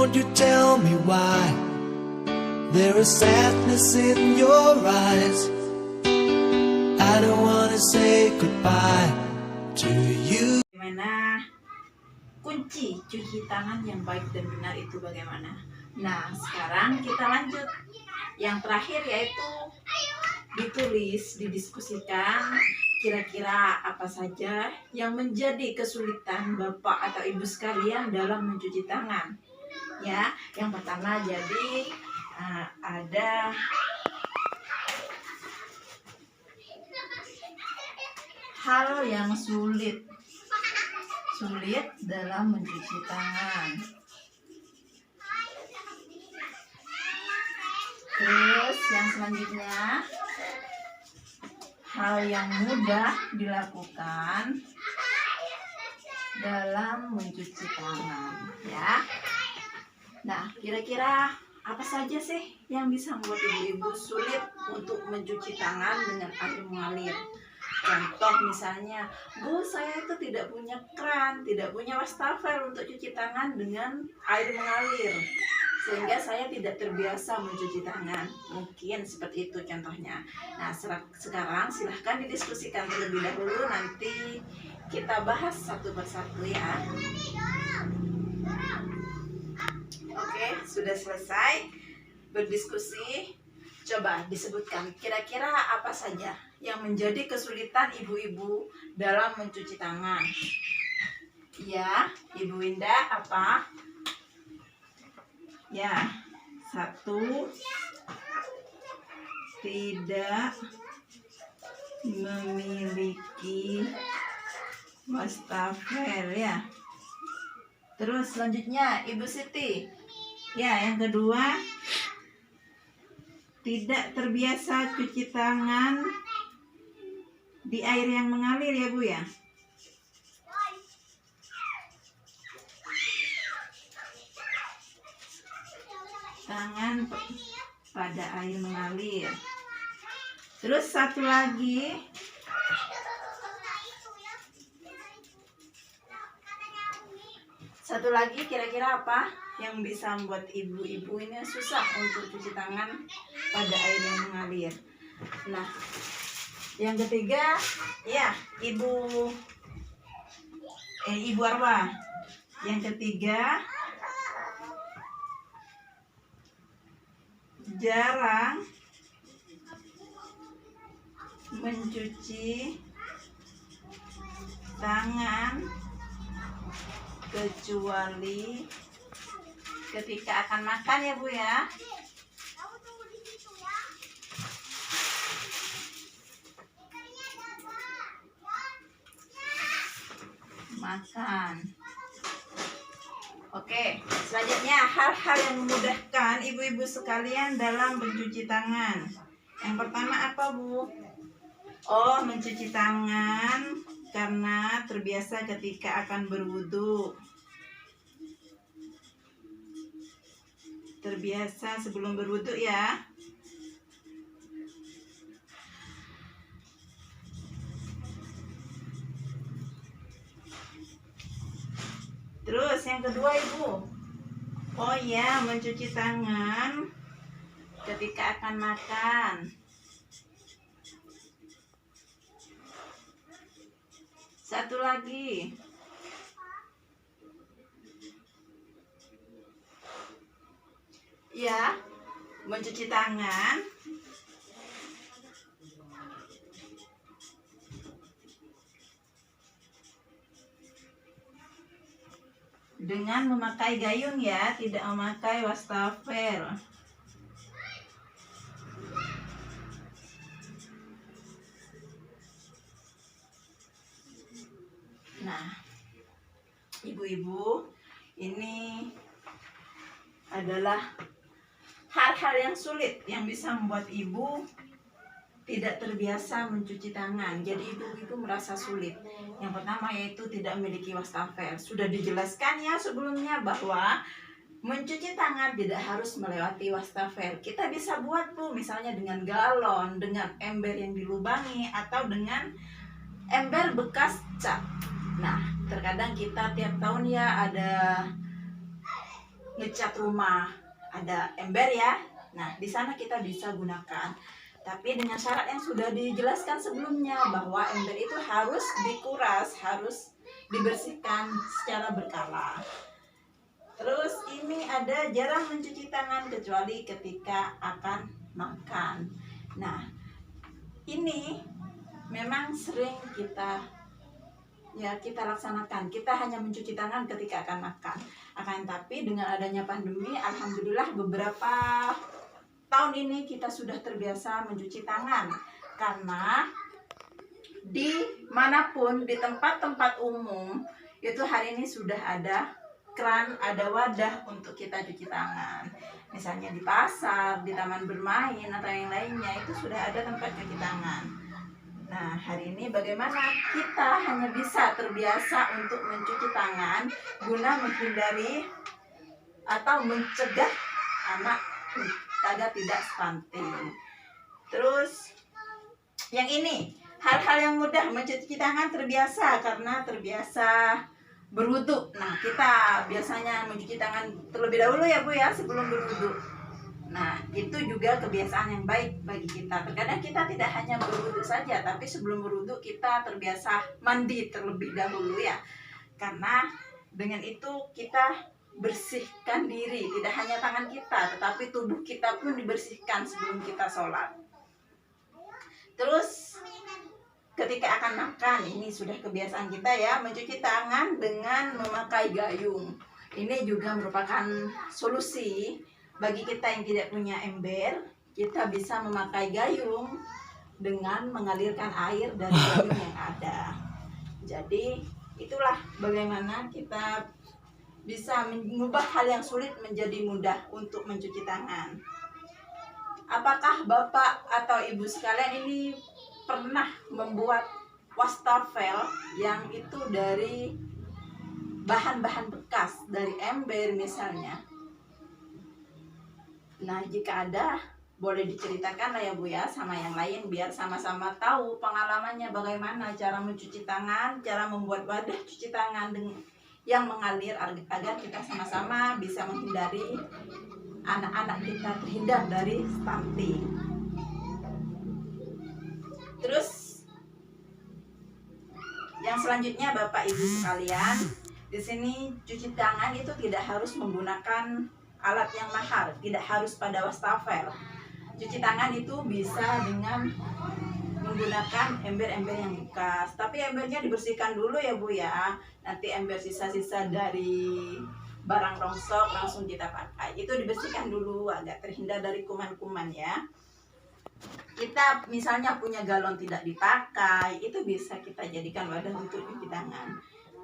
Won't you tell me why there is sadness in your eyes? I don't wanna say goodbye to you. Bagaimana kunci cuci tangan yang baik dan benar itu bagaimana? Nah, sekarang kita lanjut. Yang terakhir yaitu ditulis, didiskusikan kira-kira apa saja yang menjadi kesulitan Bapak atau Ibu sekalian dalam mencuci tangan. Ya, yang pertama jadi ada hal yang sulit dalam mencuci tangan. Terus yang selanjutnya, hal yang mudah dilakukan dalam mencuci tangan, ya. Nah, kira-kira apa saja sih yang bisa membuat ibu-ibu sulit untuk mencuci tangan dengan air mengalir? Contoh misalnya, Bu, saya itu tidak punya keran, tidak punya wastafel untuk cuci tangan dengan air mengalir, sehingga saya tidak terbiasa mencuci tangan. Mungkin seperti itu contohnya. Nah, sekarang silahkan didiskusikan terlebih dahulu, nanti kita bahas satu persatu ya. Oke, sudah selesai berdiskusi. Coba disebutkan kira-kira apa saja yang menjadi kesulitan ibu-ibu dalam mencuci tangan. Ya, Ibu Winda, apa? Ya, 1, tidak memiliki wastafel ya. Terus selanjutnya Ibu Siti. Ya, yang kedua, tidak terbiasa cuci tangan di air yang mengalir ya Bu ya. Tangan pada air mengalir. Terus satu lagi, kira-kira apa yang bisa membuat ibu-ibu ini susah untuk cuci tangan pada air yang mengalir? Nah, yang ketiga, ya, Ibu Arwa. Yang ketiga, jarang mencuci tangan kecuali ketika akan makan ya Bu ya. Makan. Oke, selanjutnya hal-hal yang memudahkan ibu-ibu sekalian dalam mencuci tangan. Yang pertama apa Bu? Oh, mencuci tangan karena terbiasa ketika akan berwudu. Terbiasa sebelum berwudu ya. Terus yang kedua Ibu. Oh ya, mencuci tangan ketika akan makan. Satu lagi. Ya, mencuci tangan dengan memakai gayung ya, tidak memakai wastafel. Nah, ibu-ibu, ini adalah hal-hal yang sulit yang bisa membuat ibu tidak terbiasa mencuci tangan. Jadi ibu-ibu merasa sulit. Yang pertama yaitu tidak memiliki wastafel. Sudah dijelaskan ya sebelumnya bahwa mencuci tangan tidak harus melewati wastafel. Kita bisa buat Bu, misalnya dengan galon, dengan ember yang dilubangi, atau dengan ember bekas cat. Nah, terkadang kita tiap tahun ya ada ngecat rumah, ada ember ya. Nah, di sana kita bisa gunakan. Tapi dengan syarat yang sudah dijelaskan sebelumnya, bahwa ember itu harus dikuras, harus dibersihkan secara berkala. Terus ini ada jarang mencuci tangan kecuali ketika akan makan. Nah, ini memang sering kita laksanakan. Kita hanya mencuci tangan ketika akan makan. Akan tapi dengan adanya pandemi, alhamdulillah beberapa tahun ini kita sudah terbiasa mencuci tangan, karena dimanapun, di tempat-tempat umum itu hari ini sudah ada keran, ada wadah untuk kita cuci tangan. Misalnya di pasar, di taman bermain, atau yang lainnya, itu sudah ada tempat cuci tangan. Nah, hari ini bagaimana kita hanya bisa terbiasa untuk mencuci tangan guna menghindari atau mencegah anak agar tidak stunting. Terus yang ini, hal-hal yang mudah mencuci tangan terbiasa, karena terbiasa berwudu. Nah, kita biasanya mencuci tangan terlebih dahulu ya Bu ya, sebelum berwudu. Nah, itu juga kebiasaan yang baik bagi kita. Terkadang kita tidak hanya berwudu saja, tapi sebelum berwudu kita terbiasa mandi terlebih dahulu ya. Karena dengan itu kita bersihkan diri, tidak hanya tangan kita, tetapi tubuh kita pun dibersihkan sebelum kita sholat. Terus ketika akan makan, ini sudah kebiasaan kita ya, mencuci tangan dengan memakai gayung. Ini juga merupakan solusi bagi kita yang tidak punya ember. Kita bisa memakai gayung dengan mengalirkan air dari gayung yang ada. Jadi itulah bagaimana kita bisa mengubah hal yang sulit menjadi mudah untuk mencuci tangan. Apakah Bapak atau Ibu sekalian ini pernah membuat wastafel yang itu dari bahan-bahan bekas, dari ember misalnya? Nah, jika ada, boleh diceritakan lah ya Bu ya sama yang lain, biar sama-sama tahu pengalamannya bagaimana cara mencuci tangan, cara membuat wadah cuci tangan yang mengalir, agar kita sama-sama bisa menghindari anak-anak kita terhindar dari stunting. Terus yang selanjutnya Bapak Ibu sekalian, di sini cuci tangan itu tidak harus menggunakan alat yang mahal, tidak harus pada wastafel. Cuci tangan itu bisa dengan menggunakan ember-ember yang bekas, tapi embernya dibersihkan dulu ya Bu ya. Nanti ember sisa-sisa dari barang rongsok langsung kita pakai, itu dibersihkan dulu agar terhindar dari kuman-kuman ya. Kita misalnya punya galon tidak dipakai, itu bisa kita jadikan wadah untuk cuci tangan.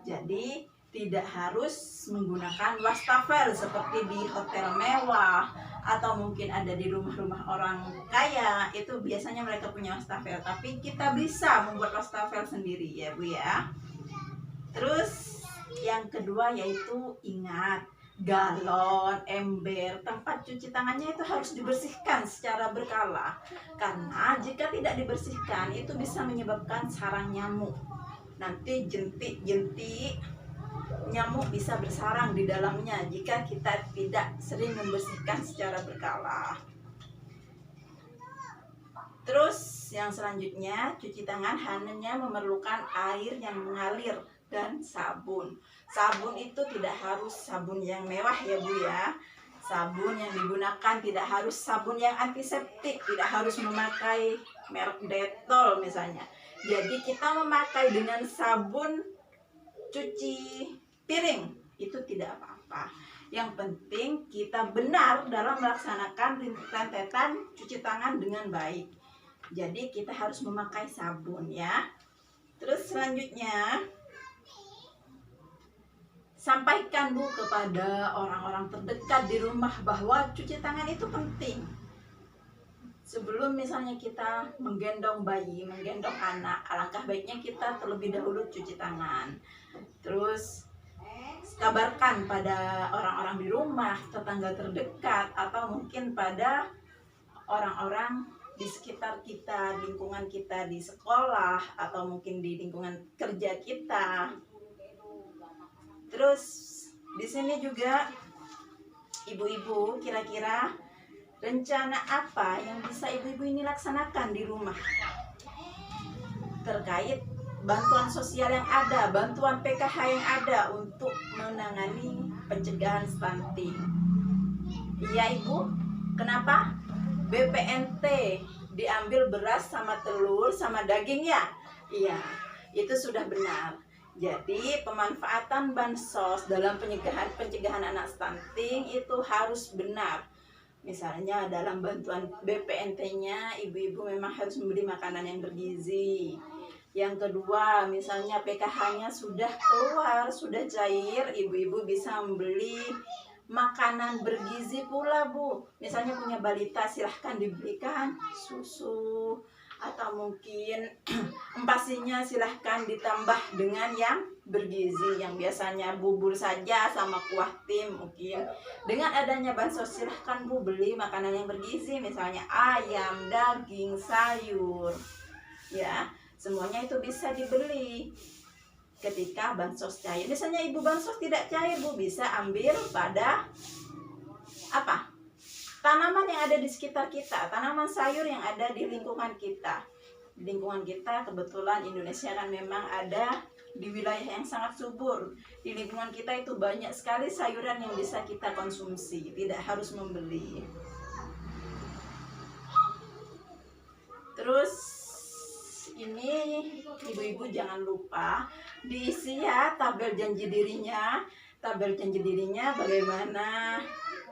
Jadi tidak harus menggunakan wastafel seperti di hotel mewah atau mungkin ada di rumah-rumah orang kaya, itu biasanya mereka punya wastafel, tapi kita bisa membuat wastafel sendiri ya Bu ya. Terus yang kedua yaitu ingat, galon, ember, tempat cuci tangannya itu harus dibersihkan secara berkala, karena jika tidak dibersihkan itu bisa menyebabkan sarang nyamuk. Nanti jentik-jentik nyamuk bisa bersarang di dalamnya jika kita tidak sering membersihkan secara berkala. Terus yang selanjutnya, cuci tangan hanya memerlukan air yang mengalir dan sabun. Sabun itu tidak harus sabun yang mewah ya Bu ya. Sabun yang digunakan tidak harus sabun yang antiseptik, tidak harus memakai merek Dettol misalnya. Jadi kita memakai dengan sabun cuci piring itu tidak apa-apa. Yang penting kita benar dalam melaksanakan rentetan cuci tangan dengan baik. Jadi kita harus memakai sabun ya. Terus selanjutnya, sampaikan Bu kepada orang-orang terdekat di rumah bahwa cuci tangan itu penting. Sebelum misalnya kita menggendong bayi, menggendong anak, alangkah baiknya kita terlebih dahulu cuci tangan. Terus kabarkan pada orang-orang di rumah, tetangga terdekat, atau mungkin pada orang-orang di sekitar kita, lingkungan kita di sekolah, atau mungkin di lingkungan kerja kita. Terus di sini juga Ibu-ibu, kira-kira rencana apa yang bisa ibu-ibu ini laksanakan di rumah terkait bantuan sosial yang ada, bantuan PKH yang ada untuk menangani pencegahan stunting? Iya ibu, kenapa? BPNT diambil beras sama telur sama daging ya? Iya, itu sudah benar. Jadi pemanfaatan bansos dalam pencegahan anak stunting itu harus benar. Misalnya dalam bantuan BPNT-nya, ibu-ibu memang harus membeli makanan yang bergizi. Yang kedua, misalnya PKH-nya sudah keluar, sudah cair, ibu-ibu bisa membeli makanan bergizi pula Bu. Misalnya punya balita, silahkan diberikan susu, atau mungkin empasinya silahkan ditambah dengan yang bergizi, yang biasanya bubur saja sama kuah tim. Mungkin dengan adanya bansos silahkan Bu beli makanan yang bergizi, misalnya ayam, daging, sayur, ya semuanya itu bisa dibeli ketika bansos cair. Misalnya ibu bansos tidak cair, Bu bisa ambil pada apa? Tanaman yang ada di sekitar kita, tanaman sayur yang ada di lingkungan kita. Di lingkungan kita kebetulan Indonesia kan memang ada di wilayah yang sangat subur. Di lingkungan kita itu banyak sekali sayuran yang bisa kita konsumsi, tidak harus membeli. Terus ini ibu-ibu jangan lupa diisi ya tabel janji dirinya. Tabel janji dirinya bagaimana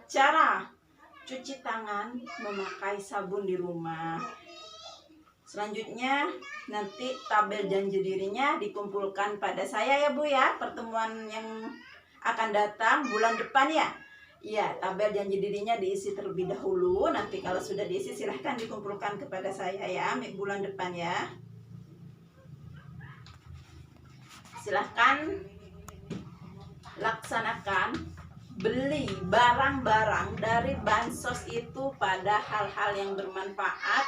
cara cuci tangan memakai sabun di rumah. Selanjutnya nanti tabel janji dirinya dikumpulkan pada saya ya Bu ya, pertemuan yang akan datang bulan depan ya. Iya, tabel janji dirinya diisi terlebih dahulu. Nanti kalau sudah diisi silahkan dikumpulkan kepada saya ya bulan depan ya. Silahkan laksanakan beli barang-barang dari bansos itu pada hal-hal yang bermanfaat,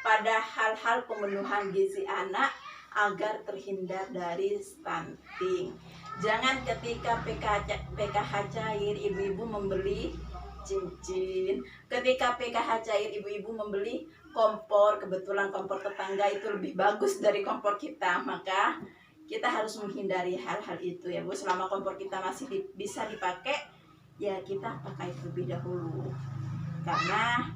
pada hal-hal pemenuhan gizi anak agar terhindar dari stunting. Jangan ketika PKH cair ibu-ibu membeli cincin, ketika PKH cair ibu-ibu membeli kompor, kebetulan kompor tetangga itu lebih bagus dari kompor kita, maka kita harus menghindari hal-hal itu ya Bu. Selama kompor kita masih bisa dipakai, ya kita pakai terlebih dahulu. Karena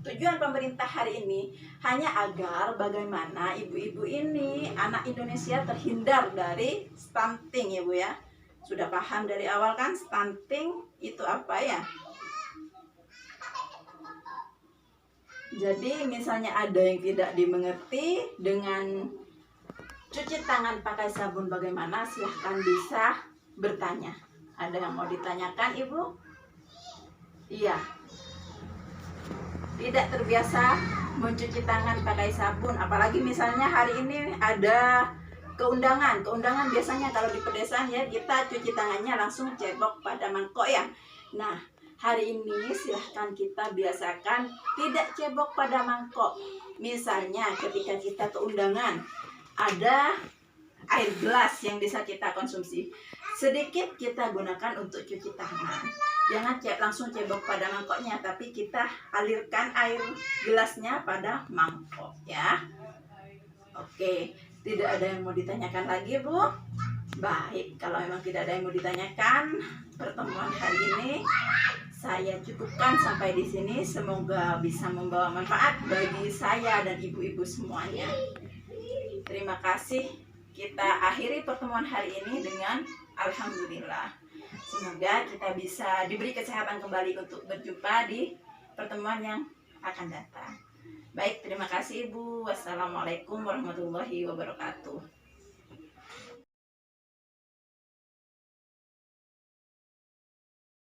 tujuan pemerintah hari ini hanya agar bagaimana ibu-ibu ini, anak Indonesia terhindar dari stunting ya Bu ya. Sudah paham dari awal kan stunting itu apa ya? Jadi misalnya ada yang tidak dimengerti dengan cuci tangan pakai sabun bagaimana, silahkan bisa bertanya. Ada yang mau ditanyakan Ibu? Iya. Tidak terbiasa mencuci tangan pakai sabun, apalagi misalnya hari ini ada keundangan biasanya kalau di pedesaan ya kita cuci tangannya langsung cebok pada mangkok ya. Nah hari ini silahkan kita biasakan tidak cebok pada mangkok. Misalnya ketika kita keundangan ada air gelas yang bisa kita konsumsi, sedikit kita gunakan untuk cuci tangan. Jangan langsung cebok pada mangkoknya, tapi kita alirkan air gelasnya pada mangkok ya. Oke, tidak ada yang mau ditanyakan lagi Bu? Baik, kalau memang tidak ada yang mau ditanyakan, pertemuan hari ini saya cukupkan sampai di sini. Semoga bisa membawa manfaat bagi saya dan ibu-ibu semuanya. Terima kasih. Kita akhiri pertemuan hari ini dengan alhamdulillah. Semoga kita bisa diberi kesehatan kembali untuk berjumpa di pertemuan yang akan datang. Baik, terima kasih Ibu. Wassalamualaikum warahmatullahi wabarakatuh.